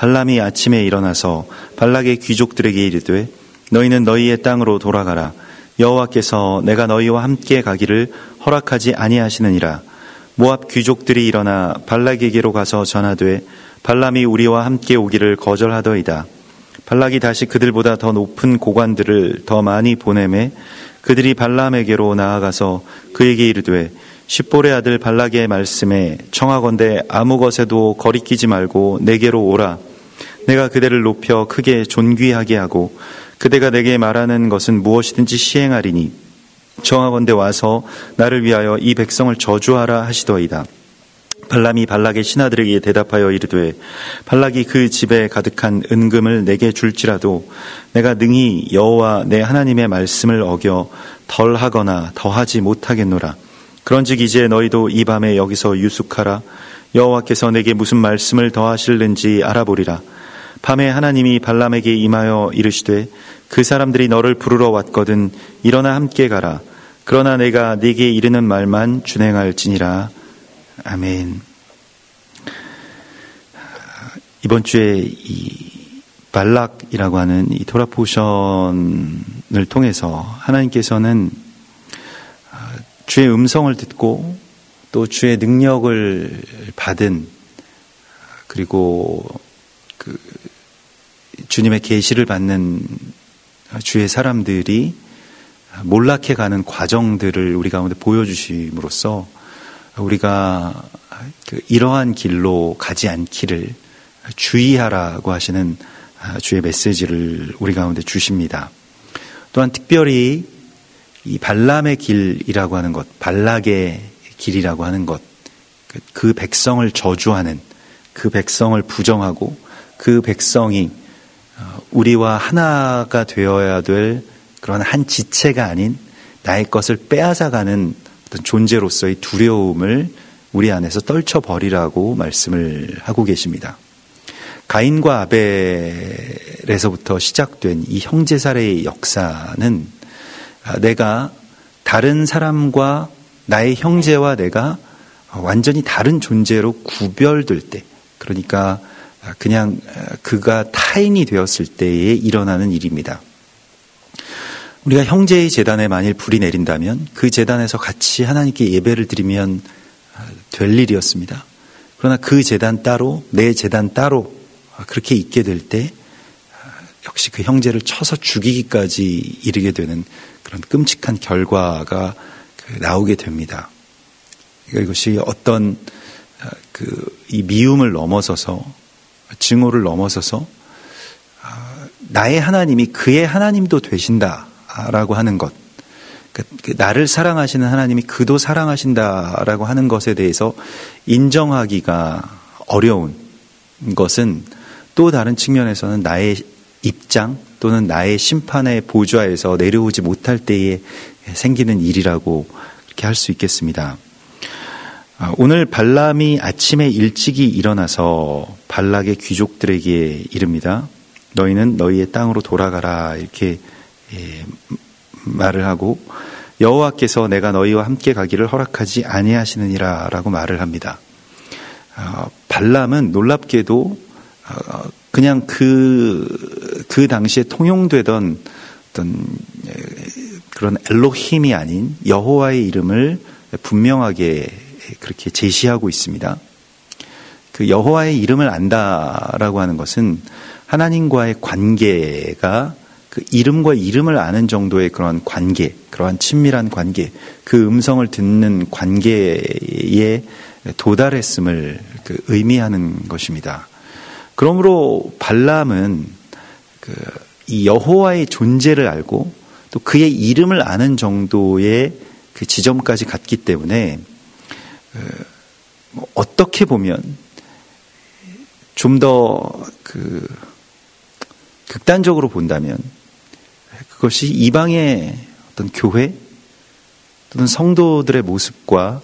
발람이 아침에 일어나서 발락의 귀족들에게 이르되 너희는 너희의 땅으로 돌아가라. 여호와께서 내가 너희와 함께 가기를 허락하지 아니하시느니라. 모압 귀족들이 일어나 발락에게로 가서 전하되 발람이 우리와 함께 오기를 거절하더이다. 발락이 다시 그들보다 더 높은 고관들을 더 많이 보내매 그들이 발람에게로 나아가서 그에게 이르되 십볼의 아들 발락의 말씀에 청하건대 아무 것에도 거리끼지 말고 내게로 오라. 내가 그대를 높여 크게 존귀하게 하고 그대가 내게 말하는 것은 무엇이든지 시행하리니 청하건대 와서 나를 위하여 이 백성을 저주하라 하시더이다. 발람이 발락의 신하들에게 대답하여 이르되 발락이 그 집에 가득한 은금을 내게 줄지라도 내가 능히 여호와 내 하나님의 말씀을 어겨 덜하거나 더하지 못하겠노라. 그런즉 이제 너희도 이 밤에 여기서 유숙하라. 여호와께서 내게 무슨 말씀을 더하실는지 알아보리라. 밤에 하나님이 발람에게 임하여 이르시되 그 사람들이 너를 부르러 왔거든 일어나 함께 가라. 그러나 내가 네게 이르는 말만 준행할지니라. 아멘. 이번 주에 이 발락이라고 하는 이 토라 포션을 통해서 하나님께서는 주의 음성을 듣고 또 주의 능력을 받은 그리고 그 주님의 계시를 받는 주의 사람들이 몰락해가는 과정들을 우리 가운데 보여주심으로써 우리가 이러한 길로 가지 않기를 주의하라고 하시는 주의 메시지를 우리 가운데 주십니다. 또한 특별히 이 발람의 길이라고 하는 것, 발락의 길이라고 하는 것, 그 백성을 저주하는, 그 백성을 부정하고 그 백성이 우리와 하나가 되어야 될 그런 한 지체가 아닌 나의 것을 빼앗아가는 어떤 존재로서의 두려움을 우리 안에서 떨쳐버리라고 말씀을 하고 계십니다. 가인과 아벨에서부터 시작된 이 형제살해의 역사는 내가 다른 사람과 나의 형제와 내가 완전히 다른 존재로 구별될 때, 그러니까 그냥 그가 타인이 되었을 때에 일어나는 일입니다. 우리가 형제의 제단에 만일 불이 내린다면 그 제단에서 같이 하나님께 예배를 드리면 될 일이었습니다. 그러나 그 제단 따로 내 제단 따로 그렇게 있게 될 때 역시 그 형제를 쳐서 죽이기까지 이르게 되는 그런 끔찍한 결과가 나오게 됩니다. 이것이 어떤 이 미움을 넘어서서 증오를 넘어서서 나의 하나님이 그의 하나님도 되신다라고 하는 것, 나를 사랑하시는 하나님이 그도 사랑하신다라고 하는 것에 대해서 인정하기가 어려운 것은 또 다른 측면에서는 나의 입장 또는 나의 심판의 보좌에서 내려오지 못할 때에 생기는 일이라고 그렇게 할 수 있겠습니다. 오늘 발람이 아침에 일찍이 일어나서 발락의 귀족들에게 이릅니다. 너희는 너희의 땅으로 돌아가라 이렇게 말을 하고 여호와께서 내가 너희와 함께 가기를 허락하지 아니하시느니라 라고 말을 합니다. 발람은 놀랍게도 그냥 그 당시에 통용되던 어떤 그런 엘로힘이 아닌 여호와의 이름을 분명하게 그렇게 제시하고 있습니다. 그 여호와의 이름을 안다라고 하는 것은 하나님과의 관계가 그 이름과 이름을 아는 정도의 그런 관계, 그러한 친밀한 관계, 그 음성을 듣는 관계에 도달했음을 의미하는 것입니다. 그러므로 발람은 이 여호와의 존재를 알고 또 그의 이름을 아는 정도의 그 지점까지 갔기 때문에 어떻게 보면 좀 더 극단적으로 본다면 그것이 이방의 어떤 교회 또는 성도들의 모습과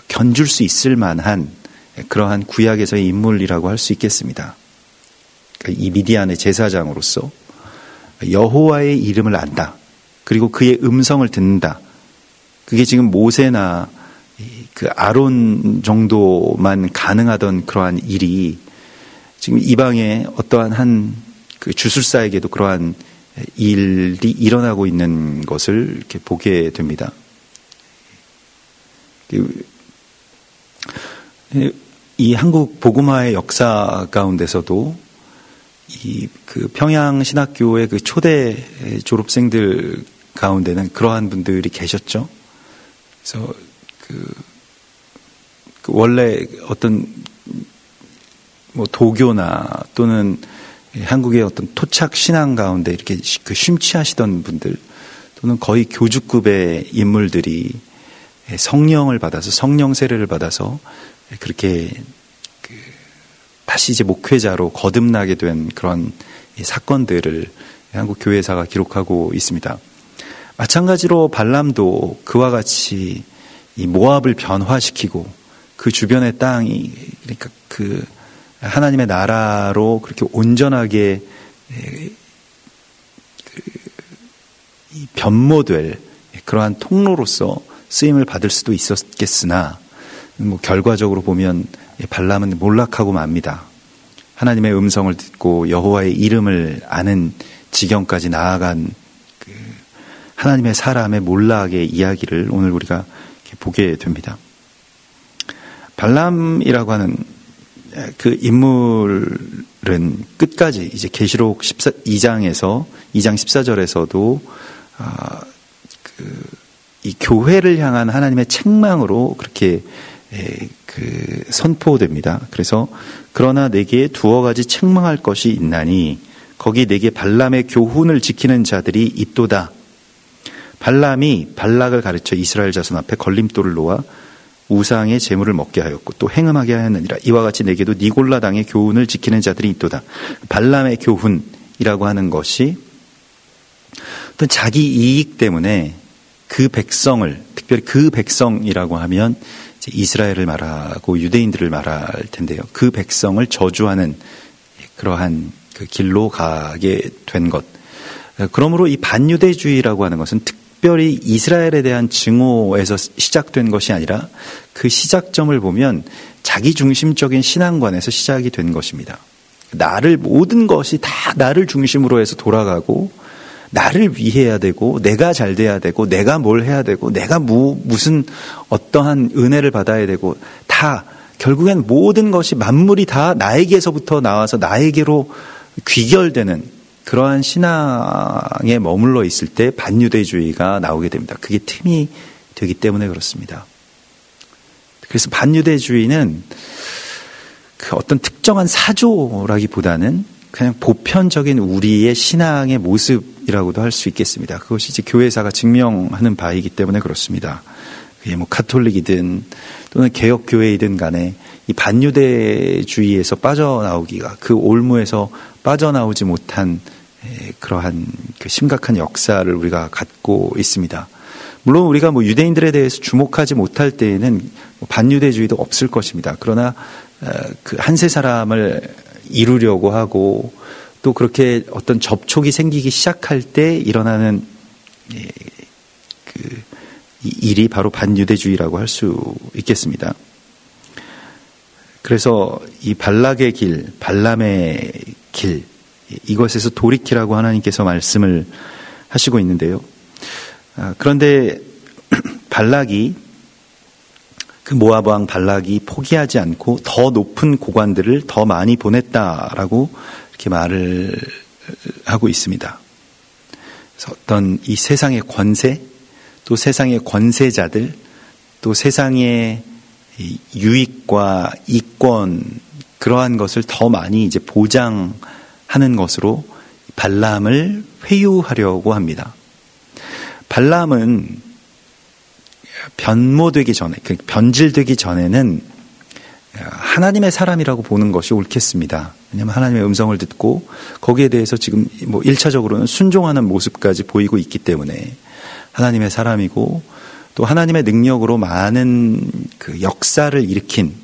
견줄 수 있을 만한 그러한 구약에서의 인물이라고 할 수 있겠습니다. 이 미디안의 제사장으로서 여호와의 이름을 안다. 그리고 그의 음성을 듣는다. 그게 지금 모세나 그 아론 정도만 가능하던 그러한 일이 지금 이방의 어떠한 한 그 주술사에게도 그러한 일이 일어나고 있는 것을 이렇게 보게 됩니다. 이 한국 복음화의 역사 가운데서도 이 그 평양 신학교의 그 초대 졸업생들 가운데는 그러한 분들이 계셨죠. 그래서 그 원래 어떤 뭐 도교나 또는 한국의 어떤 토착 신앙 가운데 이렇게 그 심취하시던 분들 또는 거의 교주급의 인물들이 성령을 받아서 성령 세례를 받아서 그렇게 다시 이제 목회자로 거듭나게 된 그런 사건들을 한국 교회사가 기록하고 있습니다. 마찬가지로 발람도 그와 같이 이 모압을 변화시키고 그 주변의 땅이 그러니까 그 하나님의 나라로 그렇게 온전하게 변모될 그러한 통로로서 쓰임을 받을 수도 있었겠으나 뭐 결과적으로 보면 발람은 몰락하고 맙니다. 하나님의 음성을 듣고 여호와의 이름을 아는 지경까지 나아간 그 하나님의 사람의 몰락의 이야기를 오늘 우리가 보게 됩니다. 발람이라고 하는 그 인물은 끝까지 이제 계시록 2장에서 2장 14절에서도 이 교회를 향한 하나님의 책망으로 그렇게 그 선포됩니다. 그래서 그러나 내게 두어 가지 책망할 것이 있나니 거기 내게 발람의 교훈을 지키는 자들이 있도다. 발람이 발락을 가르쳐 이스라엘 자손 앞에 걸림돌을 놓아 우상의 제물을 먹게 하였고 또 행음하게 하였느니라. 이와 같이 내게도 니골라 당의 교훈을 지키는 자들이 있도다. 발람의 교훈이라고 하는 것이 또 자기 이익 때문에 그 백성을, 특별히 그 백성이라고 하면 이제 이스라엘을 말하고 유대인들을 말할 텐데요. 그 백성을 저주하는 그러한 그 길로 가게 된 것. 그러므로 이 반유대주의라고 하는 것은 특별히 이스라엘에 대한 증오에서 시작된 것이 아니라 그 시작점을 보면 자기 중심적인 신앙관에서 시작이 된 것입니다. 모든 것이 다 나를 중심으로 해서 돌아가고 나를 위해야 되고 내가 잘 돼야 되고 내가 뭘 해야 되고 내가 무슨 어떠한 은혜를 받아야 되고 다 결국엔 모든 것이 만물이 다 나에게서부터 나와서 나에게로 귀결되는 그러한 신앙에 머물러 있을 때 반유대주의가 나오게 됩니다. 그게 틈이 되기 때문에 그렇습니다. 그래서 반유대주의는 그 어떤 특정한 사조라기보다는 그냥 보편적인 우리의 신앙의 모습이라고도 할 수 있겠습니다. 그것이 이제 교회사가 증명하는 바이기 때문에 그렇습니다. 그게 뭐 카톨릭이든 또는 개혁교회이든 간에 이 반유대주의에서 빠져나오기가 그 올무에서 빠져나오지 못한 그러한 그 심각한 역사를 우리가 갖고 있습니다. 물론 우리가 뭐 유대인들에 대해서 주목하지 못할 때에는 반유대주의도 없을 것입니다. 그러나 그 한세 사람을 이루려고 하고 또 그렇게 어떤 접촉이 생기기 시작할 때 일어나는 그 일이 바로 반유대주의라고 할 수 있겠습니다. 그래서 이 발락의 길, 발람의 길, 이것에서 돌이키라고 하나님께서 말씀을 하시고 있는데요. 그런데 발락이 그 모압 왕 발락이 포기하지 않고 더 높은 고관들을 더 많이 보냈다라고 이렇게 말을 하고 있습니다. 그래서 어떤 이 세상의 권세, 또 세상의 권세자들, 또 세상의 유익과 이권 그러한 것을 더 많이 이제 보장하는 것으로 발람을 회유하려고 합니다. 발람은 변모되기 전에, 변질되기 전에는 하나님의 사람이라고 보는 것이 옳겠습니다. 왜냐하면 하나님의 음성을 듣고 거기에 대해서 지금 뭐 1차적으로는 순종하는 모습까지 보이고 있기 때문에 하나님의 사람이고 또 하나님의 능력으로 많은 그 역사를 일으킨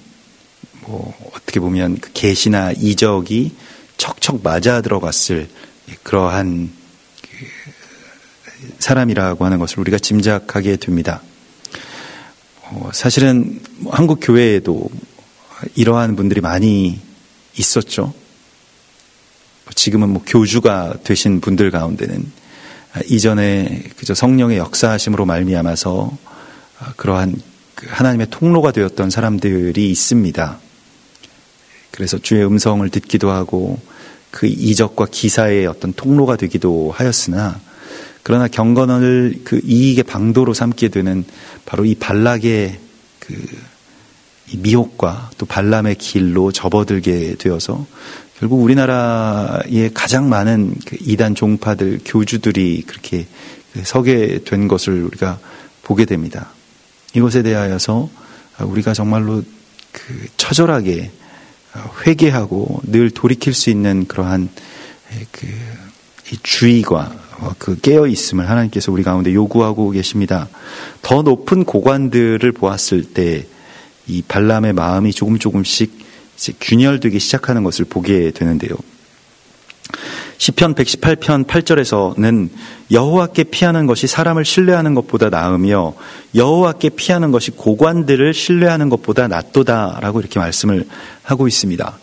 뭐 어떻게 보면 그 계시나 이적이 척척 맞아 들어갔을 그러한 그 사람이라고 하는 것을 우리가 짐작하게 됩니다. 사실은 한국 교회에도 이러한 분들이 많이 있었죠. 지금은 교주가 되신 분들 가운데는 이전에 그저 성령의 역사하심으로 말미암아서 그러한 하나님의 통로가 되었던 사람들이 있습니다. 그래서 주의 음성을 듣기도 하고 그 이적과 기사의 어떤 통로가 되기도 하였으나, 그러나 경건을 그 이익의 방도로 삼게 되는 바로 이 발락의 이 미혹과 또 발람의 길로 접어들게 되어서 결국 우리나라에 가장 많은 이단 종파들, 교주들이 그렇게 서게 된 것을 우리가 보게 됩니다. 이것에 대하여서 우리가 정말로 처절하게 회개하고 늘 돌이킬 수 있는 그러한 이 주의와 깨어 있음을 하나님께서 우리 가운데 요구하고 계십니다. 더 높은 고관들을 보았을 때 이 발람의 마음이 조금씩 이제 균열되기 시작하는 것을 보게 되는데요. 시편 118편 8절에서는 여호와께 피하는 것이 사람을 신뢰하는 것보다 나으며 여호와께 피하는 것이 고관들을 신뢰하는 것보다 낫도다라고 이렇게 말씀을 하고 있습니다.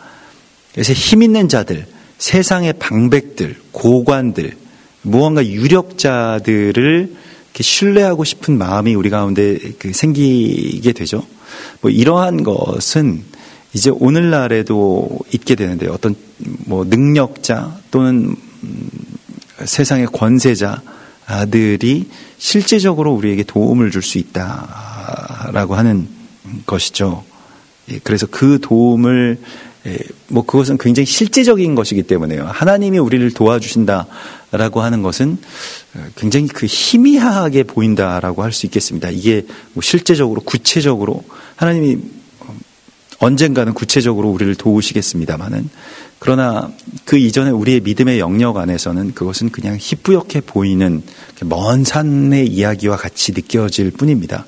그래서 힘 있는 자들, 세상의 방백들, 고관들, 무언가 유력자들을 이렇게 신뢰하고 싶은 마음이 우리 가운데 생기게 되죠. 이러한 것은 이제 오늘날에도 있게 되는데요. 어떤 능력자 또는 세상의 권세자들이 실제적으로 우리에게 도움을 줄 수 있다라고 하는 것이죠. 그래서 그 도움을 그것은 굉장히 실제적인 것이기 때문에요. 하나님이 우리를 도와주신다라고 하는 것은 굉장히 희미하게 보인다라고 할 수 있겠습니다. 이게 실제적으로 구체적으로 하나님이 언젠가는 구체적으로 우리를 도우시겠습니다마는, 그러나 그 이전에 우리의 믿음의 영역 안에서는 그것은 그냥 희뿌옇게 보이는 먼 산의 이야기와 같이 느껴질 뿐입니다.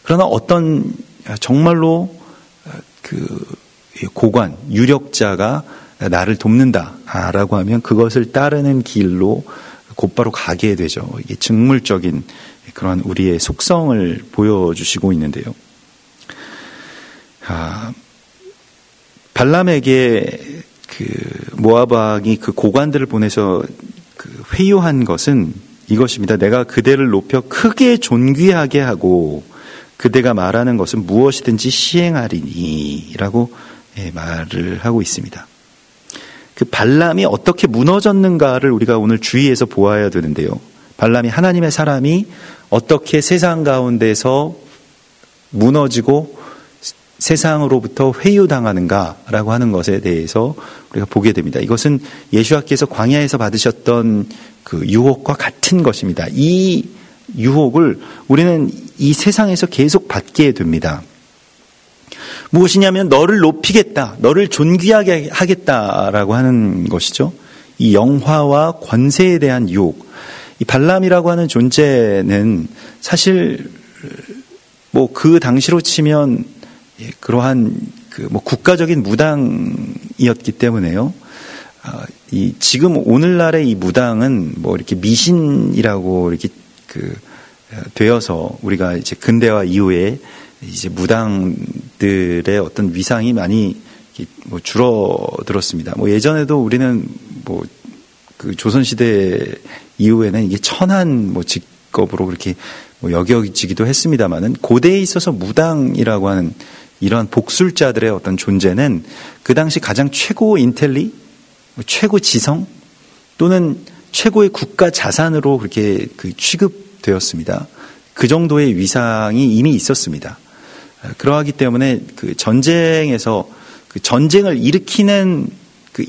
그러나 어떤 정말로 고관, 유력자가 나를 돕는다라고 하면 그것을 따르는 길로 곧바로 가게 되죠. 이게 직물적인 그런 우리의 속성을 보여주시고 있는데요. 발람에게 모압 왕이 고관들을 보내서 회유한 것은 이것입니다. 내가 그대를 높여 크게 존귀하게 하고 그대가 말하는 것은 무엇이든지 시행하리니 라고 말을 하고 있습니다. 발람이 어떻게 무너졌는가를 우리가 오늘 주의해서 보아야 되는데요. 발람이 하나님의 사람이 어떻게 세상 가운데서 무너지고 세상으로부터 회유당하는가라고 하는 것에 대해서 우리가 보게 됩니다. 이것은 예수와께서 광야에서 받으셨던 유혹과 같은 것입니다. 이 유혹을 우리는 이 세상에서 계속 받게 됩니다. 무엇이냐면 너를 높이겠다, 너를 존귀하게 하겠다라고 하는 것이죠. 이 영화와 권세에 대한 유혹. 이 발람이라고 하는 존재는 사실 그 당시로 치면 그러한 국가적인 무당이었기 때문에요. 지금 오늘날의 이 무당은 이렇게 미신이라고 이렇게 되어서 우리가 이제 근대화 이후에 이제 무당들의 어떤 위상이 많이 줄어들었습니다. 예전에도 우리는 조선시대 이후에는 이게 천한 직업으로 그렇게 여겨지기도 했습니다만은, 고대에 있어서 무당이라고 하는 이러한 복술자들의 어떤 존재는 그 당시 가장 최고 인텔리, 최고 지성 또는 최고의 국가 자산으로 그렇게 취급되었습니다. 그 정도의 위상이 이미 있었습니다. 그러하기 때문에 전쟁에서 전쟁을 일으키는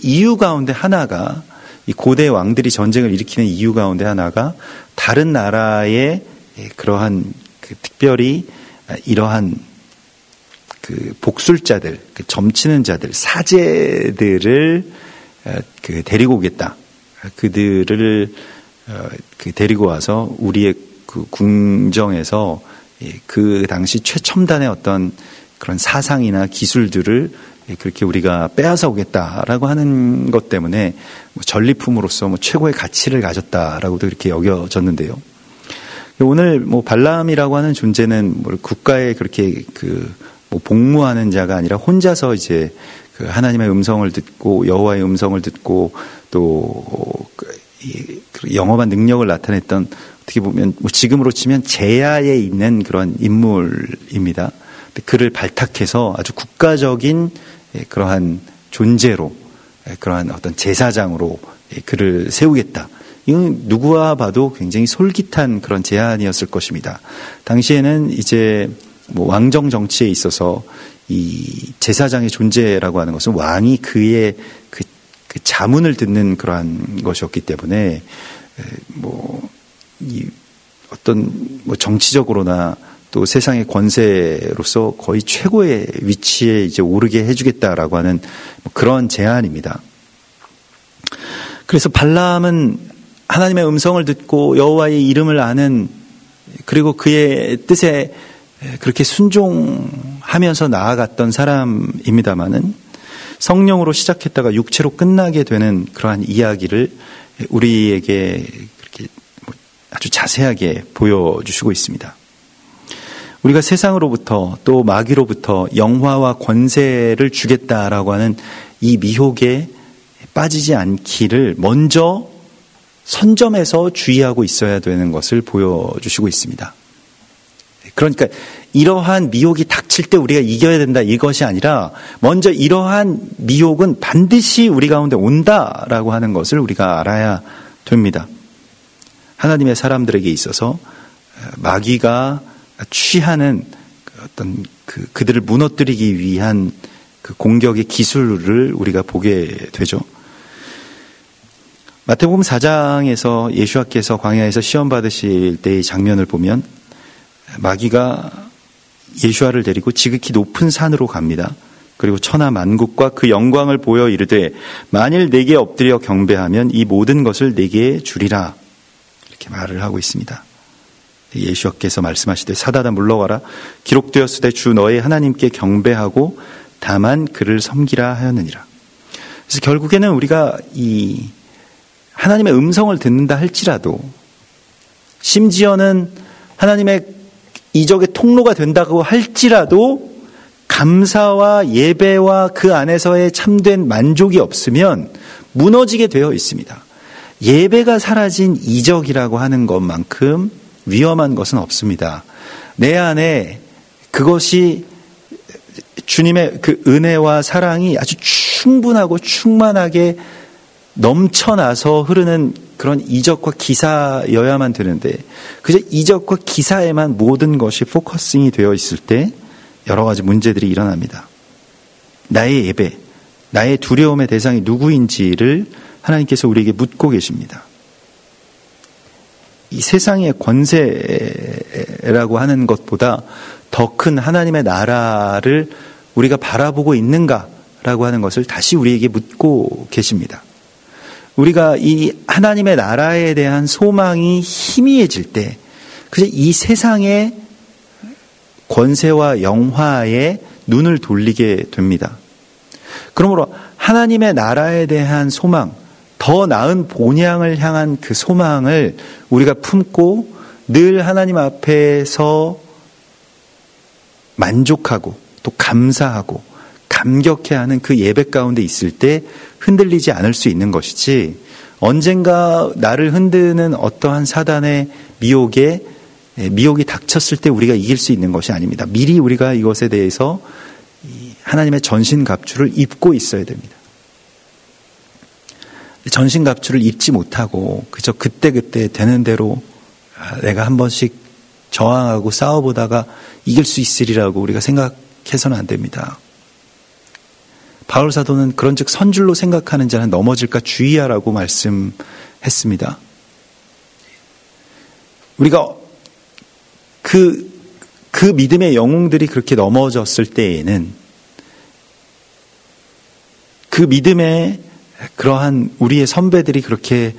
이유 가운데 하나가, 이 고대 왕들이 전쟁을 일으키는 이유 가운데 하나가 다른 나라의 그러한 특별히 이러한 복술자들, 점치는 자들, 사제들을 데리고 오겠다. 그들을 데리고 와서 우리의 궁정에서 그 당시 최첨단의 어떤 그런 사상이나 기술들을 그렇게 우리가 빼앗아 오겠다라고 하는 것 때문에 전리품으로서 최고의 가치를 가졌다라고도 이렇게 여겨졌는데요. 오늘 발람이라고 하는 존재는 국가에 그렇게 복무하는 자가 아니라 혼자서 이제 그 하나님의 음성을 듣고 여호와의 음성을 듣고 또 영험한 능력을 나타냈던 어떻게 보면 뭐 지금으로 치면 제야에 있는 그런 인물입니다. 그를 발탁해서 아주 국가적인 그러한 존재로 그러한 어떤 제사장으로 그를 세우겠다. 이건 누구와 봐도 굉장히 솔깃한 그런 제안이었을 것입니다. 당시에는 이제 뭐 왕정 정치에 있어서 이 제사장의 존재라고 하는 것은 왕이 그의 그 자문을 듣는 그러한 것이었기 때문에 이 어떤 뭐 정치적으로나 또 세상의 권세로서 거의 최고의 위치에 이제 오르게 해주겠다라고 하는 그런 제안입니다. 그래서 발람은 하나님의 음성을 듣고 여호와의 이름을 아는 그리고 그의 뜻에 그렇게 순종하면서 나아갔던 사람입니다마는 성령으로 시작했다가 육체로 끝나게 되는 그러한 이야기를 우리에게 그렇게 아주 자세하게 보여주시고 있습니다. 우리가 세상으로부터 또 마귀로부터 영화와 권세를 주겠다라고 하는 이 미혹에 빠지지 않기를 먼저 선점해서 주의하고 있어야 되는 것을 보여주시고 있습니다. 그러니까 이러한 미혹이 닥칠 때 우리가 이겨야 된다 이것이 아니라 먼저 이러한 미혹은 반드시 우리 가운데 온다라고 하는 것을 우리가 알아야 됩니다. 하나님의 사람들에게 있어서 마귀가 취하는 어떤 그들을 무너뜨리기 위한 그 공격의 기술을 우리가 보게 되죠. 마태복음 4장에서 예수와께서 광야에서 시험 받으실 때의 장면을 보면 마귀가 예수와를 데리고 지극히 높은 산으로 갑니다. 그리고 천하 만국과 그 영광을 보여 이르되 만일 내게 엎드려 경배하면 이 모든 것을 내게 주리라 이렇게 말을 하고 있습니다. 예수와께서 말씀하시되 사다다 물러가라 기록되었으되 주 너의 하나님께 경배하고 다만 그를 섬기라 하였느니라. 그래서 결국에는 우리가 이 하나님의 음성을 듣는다 할지라도 심지어는 하나님의 이적의 통로가 된다고 할지라도 감사와 예배와 그 안에서의 참된 만족이 없으면 무너지게 되어 있습니다. 예배가 사라진 이적이라고 하는 것만큼 위험한 것은 없습니다. 내 안에 그것이 주님의 그 은혜와 사랑이 아주 충분하고 충만하게 넘쳐나서 흐르는 그런 이적과 기사여야만 되는데 그저 이적과 기사에만 모든 것이 포커싱이 되어 있을 때 여러 가지 문제들이 일어납니다. 나의 예배, 나의 두려움의 대상이 누구인지를 하나님께서 우리에게 묻고 계십니다. 이 세상의 권세라고 하는 것보다 더 큰 하나님의 나라를 우리가 바라보고 있는가라고 하는 것을 다시 우리에게 묻고 계십니다. 우리가 이 하나님의 나라에 대한 소망이 희미해질 때 그저 이 세상의 권세와 영화에 눈을 돌리게 됩니다. 그러므로 하나님의 나라에 대한 소망, 더 나은 본향을 향한 그 소망을 우리가 품고 늘 하나님 앞에서 만족하고 또 감사하고 감격해하는 그 예배 가운데 있을 때 흔들리지 않을 수 있는 것이지 언젠가 나를 흔드는 어떠한 사단의 미혹이 닥쳤을 때 우리가 이길 수 있는 것이 아닙니다. 미리 우리가 이것에 대해서 하나님의 전신갑주를 입고 있어야 됩니다. 전신갑주를 입지 못하고 그저 그때그때 되는 대로 내가 한 번씩 저항하고 싸워보다가 이길 수 있으리라고 우리가 생각해서는 안 됩니다. 바울 사도는 그런즉 선줄로 생각하는 자는 넘어질까 주의하라고 말씀했습니다. 우리가 그 믿음의 영웅들이 그렇게 넘어졌을 때에는 그 믿음의 그러한 우리의 선배들이 그렇게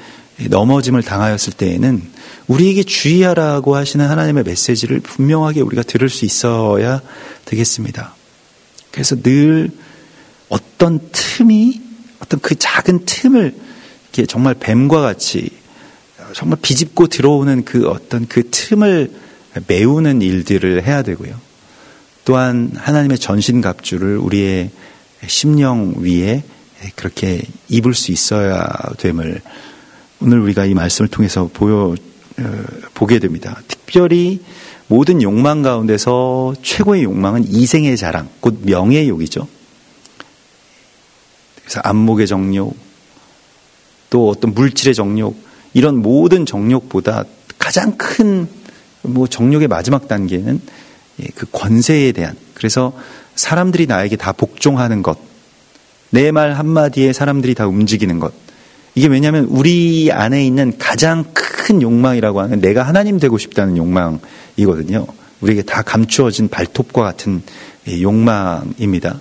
넘어짐을 당하였을 때에는 우리에게 주의하라고 하시는 하나님의 메시지를 분명하게 우리가 들을 수 있어야 되겠습니다. 그래서 늘 어떤 그 작은 틈을 이렇게 정말 뱀과 같이 정말 비집고 들어오는 그 어떤 그 틈을 메우는 일들을 해야 되고요. 또한 하나님의 전신갑주를 우리의 심령 위에 그렇게 입을 수 있어야 됨을 오늘 우리가 이 말씀을 통해서 보게 됩니다. 특별히 모든 욕망 가운데서 최고의 욕망은 이생의 자랑, 곧 명예의 욕이죠. 그래서 안목의 정욕, 또 어떤 물질의 정욕, 이런 모든 정욕보다 가장 큰 정욕의 마지막 단계는 그 권세에 대한, 그래서 사람들이 나에게 다 복종하는 것, 내 말 한마디에 사람들이 다 움직이는 것. 이게 왜냐하면 우리 안에 있는 가장 큰 욕망이라고 하는 내가 하나님 되고 싶다는 욕망이거든요. 우리에게 다 감추어진 발톱과 같은 욕망입니다.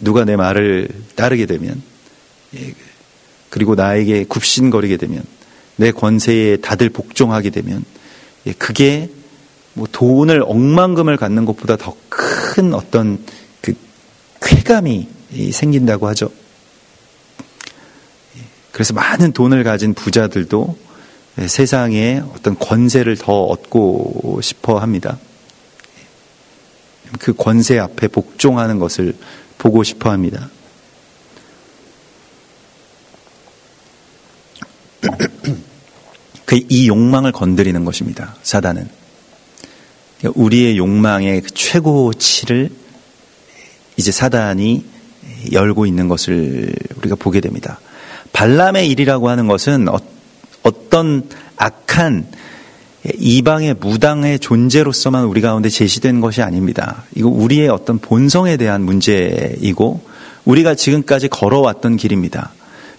누가 내 말을 따르게 되면, 그리고 나에게 굽신거리게 되면, 내 권세에 다들 복종하게 되면, 그게 돈을 억만금을 갖는 것보다 더 큰 어떤 그 쾌감이 생긴다고 하죠. 그래서 많은 돈을 가진 부자들도 세상에 어떤 권세를 더 얻고 싶어 합니다. 그 권세 앞에 복종하는 것을 보고 싶어 합니다. 이 욕망을 건드리는 것입니다. 사단은. 우리의 욕망의 그 최고치를 이제 사단이 열고 있는 것을 우리가 보게 됩니다. 발람의 일이라고 하는 것은 어떤 악한 이방의 무당의 존재로서만 우리 가운데 제시된 것이 아닙니다. 이거 우리의 어떤 본성에 대한 문제이고 우리가 지금까지 걸어왔던 길입니다.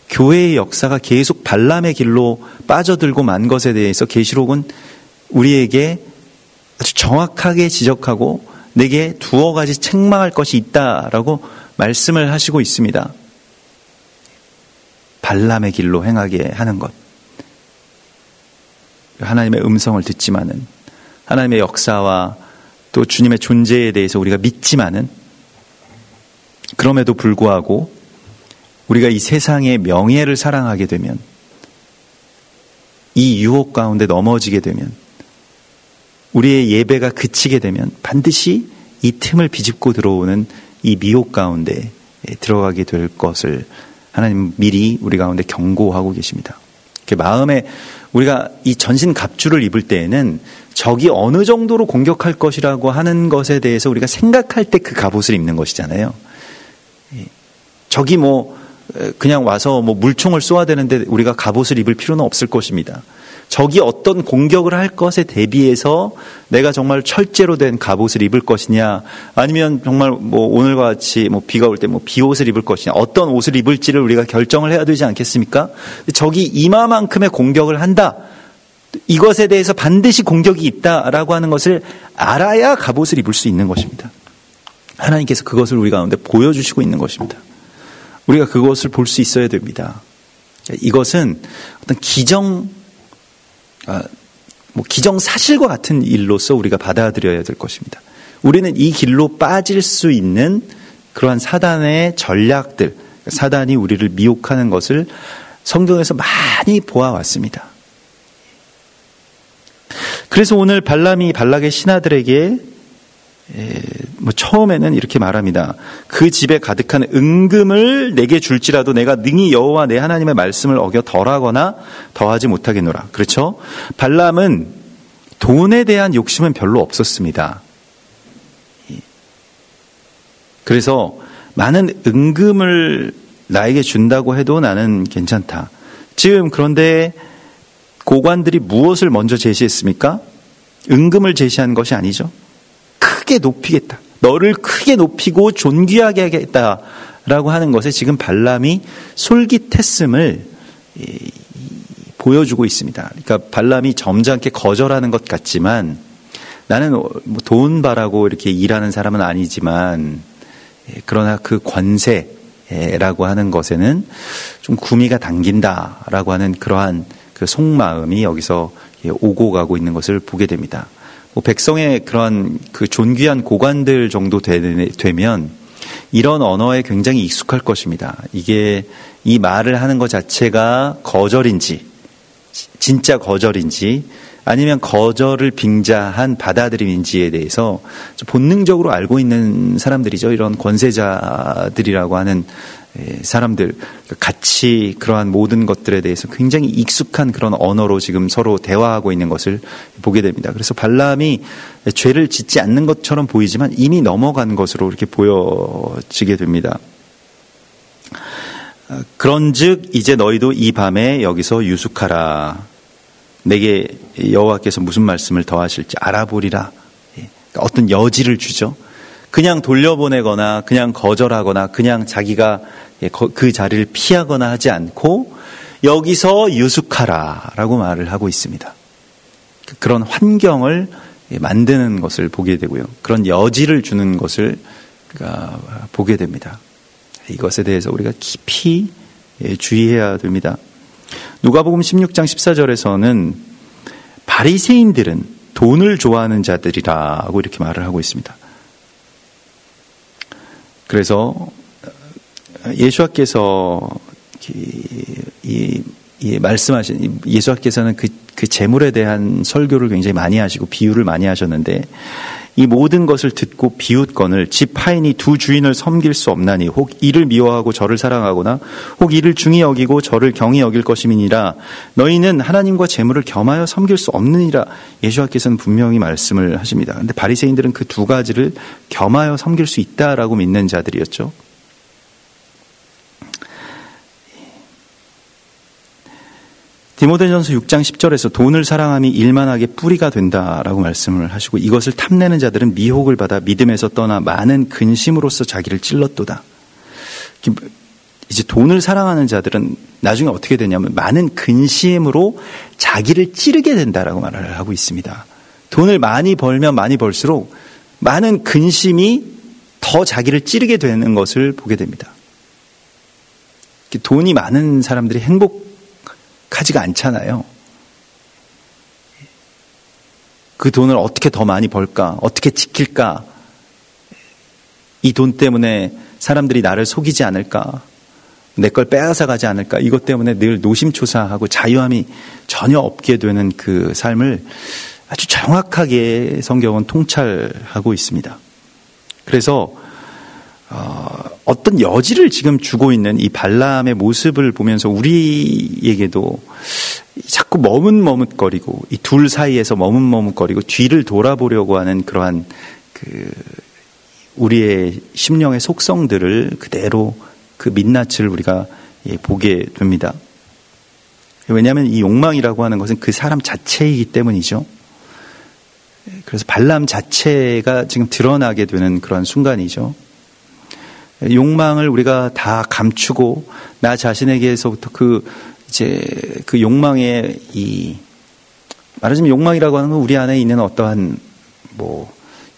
교회의 역사가 계속 발람의 길로 빠져들고 만 것에 대해서 계시록은 우리에게 아주 정확하게 지적하고 내게 두어 가지 책망할 것이 있다라고 말씀을 하시고 있습니다. 발람의 길로 행하게 하는 것. 하나님의 음성을 듣지만은, 하나님의 역사와 또 주님의 존재에 대해서 우리가 믿지만은, 그럼에도 불구하고 우리가 이 세상의 명예를 사랑하게 되면, 이 유혹 가운데 넘어지게 되면, 우리의 예배가 그치게 되면 반드시 이 틈을 비집고 들어오는 이 미혹 가운데 들어가게 될 것을 하나님 미리 우리 가운데 경고하고 계십니다. 마음에 우리가 이 전신 갑주를 입을 때에는 적이 어느 정도로 공격할 것이라고 하는 것에 대해서 우리가 생각할 때 그 갑옷을 입는 것이잖아요. 적이 그냥 와서 물총을 쏘아야 되는데 우리가 갑옷을 입을 필요는 없을 것입니다. 적이 어떤 공격을 할 것에 대비해서 내가 정말 철제로 된 갑옷을 입을 것이냐, 아니면 정말 오늘과 같이 비가 올 때 비옷을 입을 것이냐, 어떤 옷을 입을지를 우리가 결정을 해야 되지 않겠습니까? 적이 이마만큼의 공격을 한다, 이것에 대해서 반드시 공격이 있다라고 하는 것을 알아야 갑옷을 입을 수 있는 것입니다. 하나님께서 그것을 우리 가운데 보여주시고 있는 것입니다. 우리가 그것을 볼 수 있어야 됩니다. 이것은 어떤 기정사실과 같은 일로서 우리가 받아들여야 될 것입니다. 우리는 이 길로 빠질 수 있는 그러한 사단의 전략들, 사단이 우리를 미혹하는 것을 성경에서 많이 보아왔습니다. 그래서 오늘 발람이 발락의 신하들에게 처음에는 이렇게 말합니다. 그 집에 가득한 은금을 내게 줄지라도 내가 능히 여호와 내 하나님의 말씀을 어겨 덜하거나 더하지 못하겠노라. 그렇죠? 발람은 돈에 대한 욕심은 별로 없었습니다. 그래서 많은 은금을 나에게 준다고 해도 나는 괜찮다. 지금 그런데 고관들이 무엇을 먼저 제시했습니까? 은금을 제시한 것이 아니죠. 크게 높이겠다. 너를 크게 높이고 존귀하게 하겠다라고 하는 것에 지금 발람이 솔깃했음을 보여주고 있습니다. 그러니까 발람이 점잖게 거절하는 것 같지만, 나는 돈 바라고 이렇게 일하는 사람은 아니지만, 그러나 그 권세라고 하는 것에는 좀 구미가 당긴다라고 하는 그러한 그 속마음이 여기서 오고 가고 있는 것을 보게 됩니다. 백성의 그런 그 존귀한 고관들 정도 되면 이런 언어에 굉장히 익숙할 것입니다. 이게 이 말을 하는 것 자체가 거절인지, 진짜 거절인지, 아니면 거절을 빙자한 받아들임인지에 대해서 본능적으로 알고 있는 사람들이죠. 이런 권세자들이라고 하는 사람들, 같이 그러한 모든 것들에 대해서 굉장히 익숙한 그런 언어로 지금 서로 대화하고 있는 것을 보게 됩니다. 그래서 발람이 죄를 짓지 않는 것처럼 보이지만 이미 넘어간 것으로 이렇게 보여지게 됩니다. 그런즉 이제 너희도 이 밤에 여기서 유숙하라. 내게 여호와께서 무슨 말씀을 더하실지 알아보리라. 어떤 여지를 주죠. 그냥 돌려보내거나 그냥 거절하거나 그냥 자기가 그 자리를 피하거나 하지 않고 여기서 유숙하라 라고 말을 하고 있습니다. 그런 환경을 만드는 것을 보게 되고요. 그런 여지를 주는 것을 보게 됩니다. 이것에 대해서 우리가 깊이 주의해야 됩니다. 누가복음 16장 14절에서는 바리새인들은 돈을 좋아하는 자들이라고 이렇게 말을 하고 있습니다. 그래서 예수께서 말씀하신 예수께서는 그 재물에 대한 설교를 굉장히 많이 하시고 비유를 많이 하셨는데 이 모든 것을 듣고 비웃거늘 집 하인이 두 주인을 섬길 수 없나니 혹 이를 미워하고 저를 사랑하거나 혹 이를 중히 여기고 저를 경히 여길 것임이니라. 너희는 하나님과 재물을 겸하여 섬길 수 없느니라. 예수께서는 분명히 말씀을 하십니다. 그런데 바리새인들은 그 두 가지를 겸하여 섬길 수 있다라고 믿는 자들이었죠. 디모데전서 6장 10절에서 돈을 사랑함이 일만하게 뿌리가 된다라고 말씀을 하시고 이것을 탐내는 자들은 미혹을 받아 믿음에서 떠나 많은 근심으로써 자기를 찔렀도다. 이제 돈을 사랑하는 자들은 나중에 어떻게 되냐면 많은 근심으로 자기를 찌르게 된다라고 말을 하고 있습니다. 돈을 많이 벌면 많이 벌수록 많은 근심이 더 자기를 찌르게 되는 것을 보게 됩니다. 돈이 많은 사람들이 행복하지가 않잖아요. 그 돈을 어떻게 더 많이 벌까? 어떻게 지킬까? 이 돈 때문에 사람들이 나를 속이지 않을까? 내 걸 빼앗아 가지 않을까? 이것 때문에 늘 노심초사하고 자유함이 전혀 없게 되는 그 삶을 아주 정확하게 성경은 통찰하고 있습니다. 그래서 어떤 여지를 지금 주고 있는 이 발람의 모습을 보면서 우리에게도 자꾸 머뭇머뭇거리고 이 둘 사이에서 머뭇머뭇거리고 뒤를 돌아보려고 하는 그러한 우리의 심령의 속성들을 그대로 그 민낯을 우리가 보게 됩니다. 왜냐하면 이 욕망이라고 하는 것은 그 사람 자체이기 때문이죠. 그래서 발람 자체가 지금 드러나게 되는 그런 순간이죠. 욕망을 우리가 다 감추고 나 자신에게서부터 그 욕망의 말하자면 욕망이라고 하는 건 우리 안에 있는 어떠한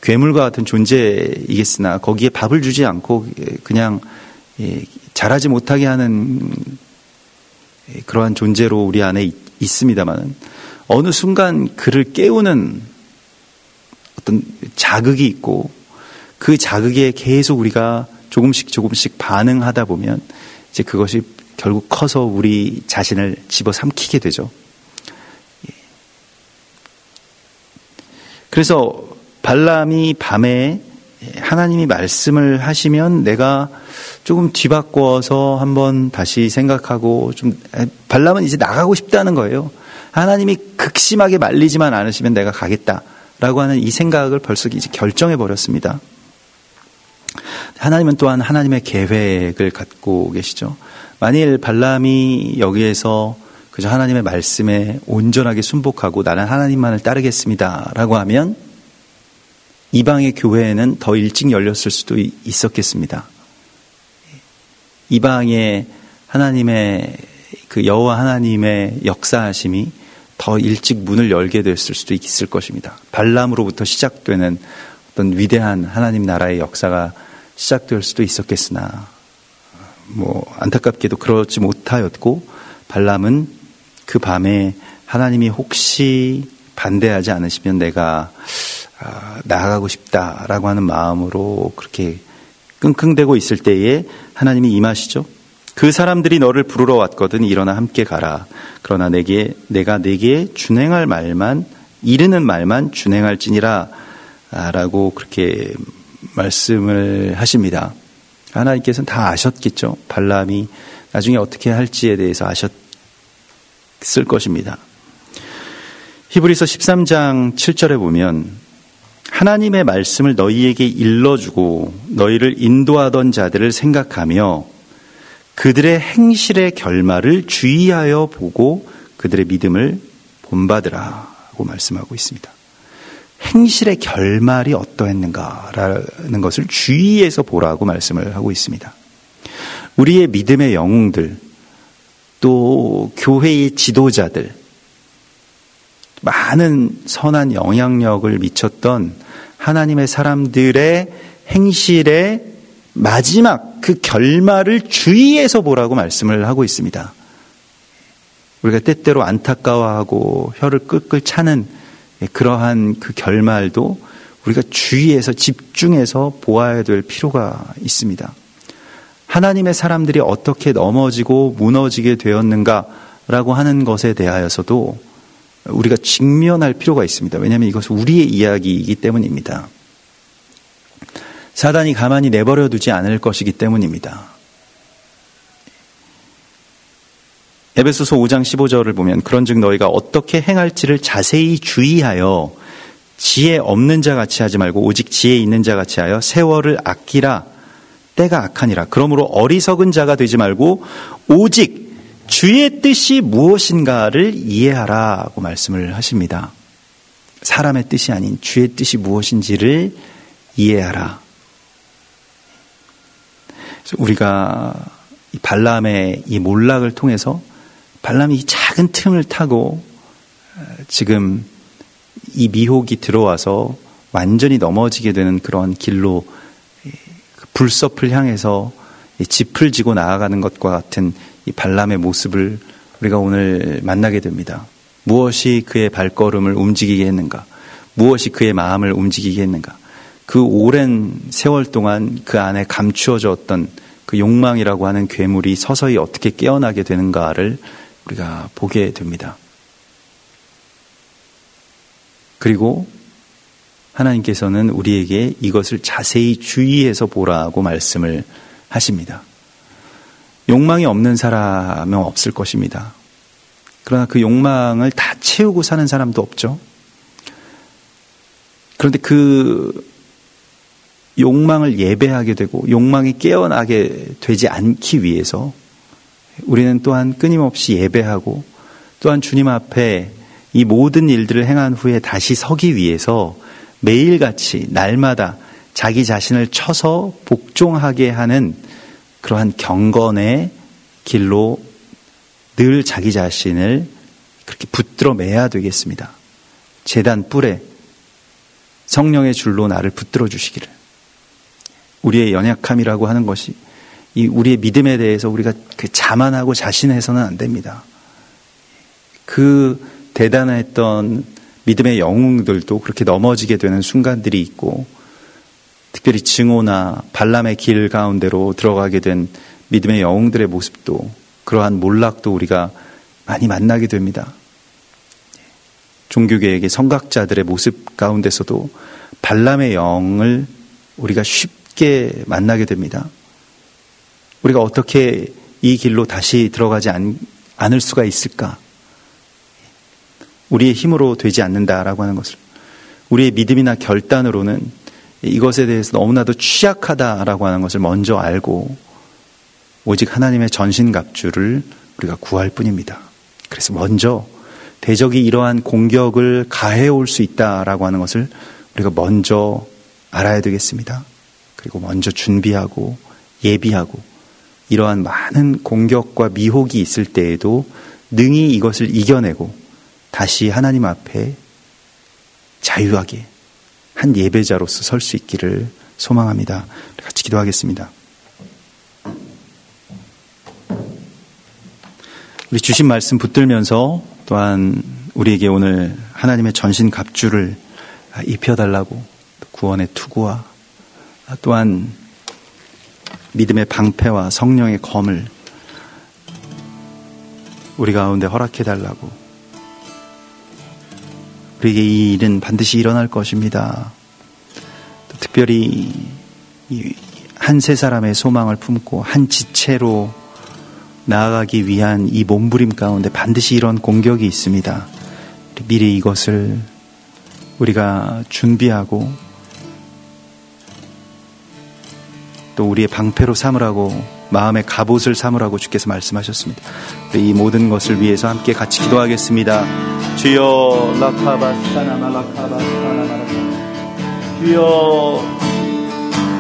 괴물과 같은 존재이겠으나 거기에 밥을 주지 않고 그냥 자라지 못하게 하는 그러한 존재로 우리 안에 있습니다만 어느 순간 그를 깨우는 어떤 자극이 있고 그 자극에 계속 우리가 조금씩 반응하다 보면 이제 그것이 결국 커서 우리 자신을 집어삼키게 되죠. 그래서 발람이 밤에 하나님이 말씀을 하시면 내가 조금 뒤바꿔서 한번 다시 생각하고 발람은 이제 나가고 싶다는 거예요. 하나님이 극심하게 말리지만 않으시면 내가 가겠다라고 하는 이 생각을 벌써 이제 결정해 버렸습니다. 하나님은 또한 하나님의 계획을 갖고 계시죠. 만일 발람이 여기에서 그저 하나님의 말씀에 온전하게 순복하고 나는 하나님만을 따르겠습니다 라고 하면 이방의 교회에는 더 일찍 열렸을 수도 있었겠습니다. 이방의 하나님의 그 여호와 하나님의 역사하심이 더 일찍 문을 열게 됐을 수도 있을 것입니다. 발람으로부터 시작되는 어떤 위대한 하나님 나라의 역사가 시작될 수도 있었겠으나 안타깝게도 그렇지 못하였고 발람은 그 밤에 하나님이 혹시 반대하지 않으시면 내가 나아가고 싶다라고 하는 마음으로 그렇게 끙끙대고 있을 때에 하나님이 임하시죠. 그 사람들이 너를 부르러 왔거든 일어나 함께 가라. 그러나 내가 네게 준행할 말만 이르는 말만 준행할지니라 라고 그렇게 말씀을 하십니다. 하나님께서는 다 아셨겠죠. 발람이 나중에 어떻게 할지에 대해서 아셨을 것입니다. 히브리서 13장 7절에 보면 하나님의 말씀을 너희에게 일러주고 너희를 인도하던 자들을 생각하며 그들의 행실의 결말을 주의하여 보고 그들의 믿음을 본받으라고 말씀하고 있습니다. 행실의 결말이 어떠했는가라는 것을 주의해서 보라고 말씀을 하고 있습니다. 우리의 믿음의 영웅들, 또 교회의 지도자들, 많은 선한 영향력을 미쳤던 하나님의 사람들의 행실의 마지막 그 결말을 주의해서 보라고 말씀을 하고 있습니다. 우리가 때때로 안타까워하고 혀를 끌끌 차는 그러한 그 결말도 우리가 주의해서 집중해서 보아야 될 필요가 있습니다. 하나님의 사람들이 어떻게 넘어지고 무너지게 되었는가라고 하는 것에 대하여서도 우리가 직면할 필요가 있습니다. 왜냐하면 이것은 우리의 이야기이기 때문입니다. 사단이 가만히 내버려 두지 않을 것이기 때문입니다. 에베소서 5장 15절을 보면 그런즉 너희가 어떻게 행할지를 자세히 주의하여 지혜 없는 자 같이 하지 말고 오직 지혜 있는 자 같이 하여 세월을 아끼라. 때가 악하니라. 그러므로 어리석은 자가 되지 말고 오직 주의 뜻이 무엇인가를 이해하라고 말씀을 하십니다. 사람의 뜻이 아닌 주의 뜻이 무엇인지를 이해하라. 그래서 우리가 이 발람의 이 몰락을 통해서 발람이 이 작은 틈을 타고 지금 이 미혹이 들어와서 완전히 넘어지게 되는 그런 길로 불섭을 향해서 짚을 지고 나아가는 것과 같은 이 발람의 모습을 우리가 오늘 만나게 됩니다. 무엇이 그의 발걸음을 움직이게 했는가? 무엇이 그의 마음을 움직이게 했는가? 그 오랜 세월 동안 그 안에 감추어졌던 그 욕망이라고 하는 괴물이 서서히 어떻게 깨어나게 되는가를 우리가 보게 됩니다. 그리고 하나님께서는 우리에게 이것을 자세히 주의해서 보라고 말씀을 하십니다. 욕망이 없는 사람은 없을 것입니다. 그러나 그 욕망을 다 채우고 사는 사람도 없죠. 그런데 그 욕망을 예배하게 되고 욕망이 깨어나게 되지 않기 위해서 우리는 또한 끊임없이 예배하고 또한 주님 앞에 이 모든 일들을 행한 후에 다시 서기 위해서 매일같이 날마다 자기 자신을 쳐서 복종하게 하는 그러한 경건의 길로 늘 자기 자신을 그렇게 붙들어 매야 되겠습니다. 제단 뿔에 성령의 줄로 나를 붙들어 주시기를. 우리의 연약함이라고 하는 것이 이 우리의 믿음에 대해서 우리가 그 자만하고 자신해서는 안 됩니다. 그 대단했던 믿음의 영웅들도 그렇게 넘어지게 되는 순간들이 있고, 특별히 증오나 발람의 길 가운데로 들어가게 된 믿음의 영웅들의 모습도, 그러한 몰락도 우리가 많이 만나게 됩니다. 종교계에게 성각자들의 모습 가운데서도 발람의 영을 우리가 쉽게 만나게 됩니다. 우리가 어떻게 이 길로 다시 들어가지 않을 수가 있을까? 우리의 힘으로 되지 않는다라고 하는 것을, 우리의 믿음이나 결단으로는 이것에 대해서 너무나도 취약하다라고 하는 것을 먼저 알고 오직 하나님의 전신갑주를 우리가 구할 뿐입니다. 그래서 먼저 대적이 이러한 공격을 가해올 수 있다라고 하는 것을 우리가 먼저 알아야 되겠습니다. 그리고 먼저 준비하고 예비하고 이러한 많은 공격과 미혹이 있을 때에도 능히 이것을 이겨내고 다시 하나님 앞에 자유하게 한 예배자로서 설 수 있기를 소망합니다. 같이 기도하겠습니다. 우리 주신 말씀 붙들면서 또한 우리에게 오늘 하나님의 전신 갑주를 입혀달라고, 구원의 투구와 또한 믿음의 방패와 성령의 검을 우리 가운데 허락해달라고, 우리에게 이 일은 반드시 일어날 것입니다. 또 특별히 한 세 사람의 소망을 품고 한 지체로 나아가기 위한 이 몸부림 가운데 반드시 이런 공격이 있습니다. 미리 이것을 우리가 준비하고 또 우리의 방패로 삼으라고, 마음의 갑옷을 삼으라고 주께서 말씀하셨습니다. 이 모든 것을 위해서 함께 같이 기도하겠습니다. 주여 라카바스카나말라카바스카나말라, 주여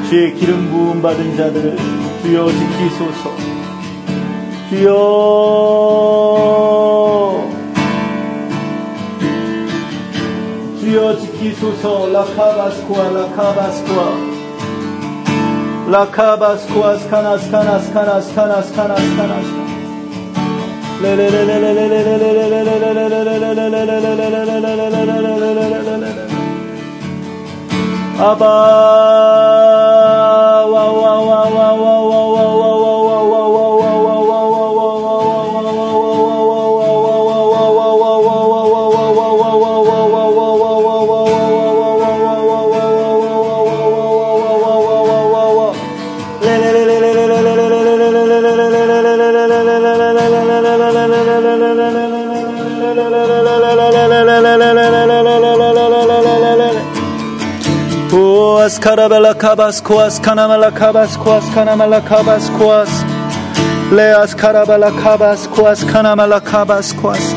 주의 기름 부음 받은 자들을 주여 지키소서. 주여 주여 지키소서. 라카바스코아 라카바스코아 라카바스코아 스카나스카나스카나스카나스카나스카나스카나스 아바 아스카라벨라 카바스코아스 카나말라 카바스코아스 카나말라 카바스코아스 레아스카라벨라 카바스코아스 카나말라 카바스코아스.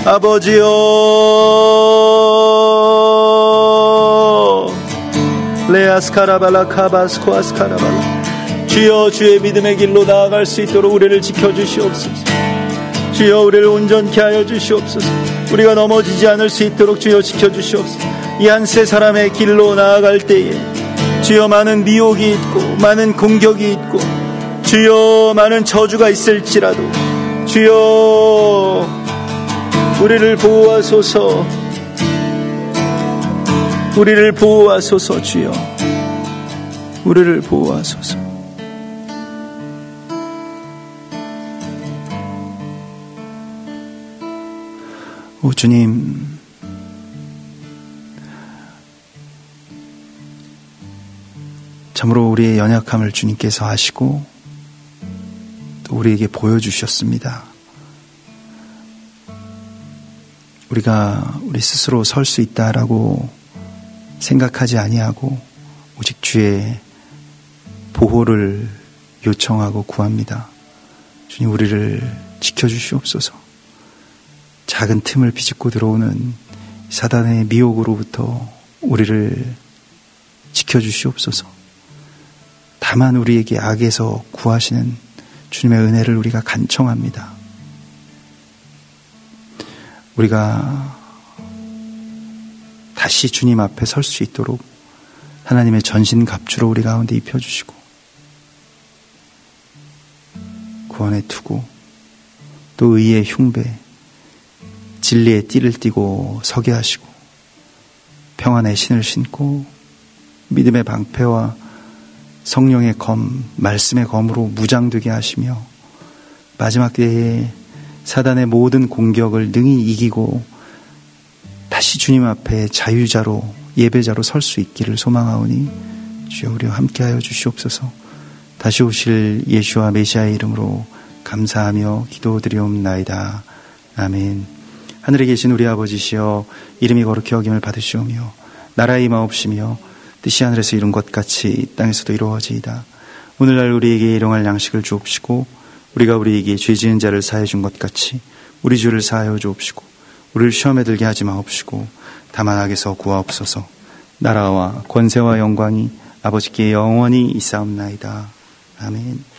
아버지요 레아스카라벨라 카바스코아스 카나발라, 주여 주의 믿음의 길로 나아갈 수 있도록 우리를 지켜주시옵소서. 주여 우리를 온전케 하여 주시옵소서. 우리가 넘어지지 않을 수 있도록 주여 지켜주시옵소서. 이 한 세 사람의 길로 나아갈 때에 주여 많은 미혹이 있고 많은 공격이 있고 주여 많은 저주가 있을지라도 주여 우리를 보호하소서. 우리를 보호하소서. 주여 우리를 보호하소서. 오 주님, 참으로 우리의 연약함을 주님께서 아시고 또 우리에게 보여주셨습니다. 우리가 우리 스스로 설 수 있다라고 생각하지 아니하고 오직 주의 보호를 요청하고 구합니다. 주님, 우리를 지켜주시옵소서. 작은 틈을 비집고 들어오는 사단의 미혹으로부터 우리를 지켜주시옵소서. 다만 우리에게 악에서 구하시는 주님의 은혜를 우리가 간청합니다. 우리가 다시 주님 앞에 설 수 있도록 하나님의 전신갑주로 우리 가운데 입혀주시고 구원의 투구, 또 의의 흉배, 진리의 띠를 띠고 서게 하시고 평안의 신을 신고 믿음의 방패와 성령의 검, 말씀의 검으로 무장되게 하시며 마지막 때에 사단의 모든 공격을 능히 이기고 다시 주님 앞에 자유자로 예배자로 설 수 있기를 소망하오니 주여 우리와 함께하여 주시옵소서. 다시 오실 예수와 메시아의 이름으로 감사하며 기도드리옵나이다. 아멘. 하늘에 계신 우리 아버지시여, 이름이 거룩히 여김을 받으시오며 나라의 임하옵시며 뜻이 하늘에서 이룬 것 같이 땅에서도 이루어지이다. 오늘날 우리에게 일용할 양식을 주옵시고 우리가 우리에게 죄 지은 자를 사하여 준 것 같이 우리 죄를 사하여 주옵시고 우리를 시험에 들게 하지 마옵시고 다만 악에서 구하옵소서. 나라와 권세와 영광이 아버지께 영원히 있사옵나이다. 아멘.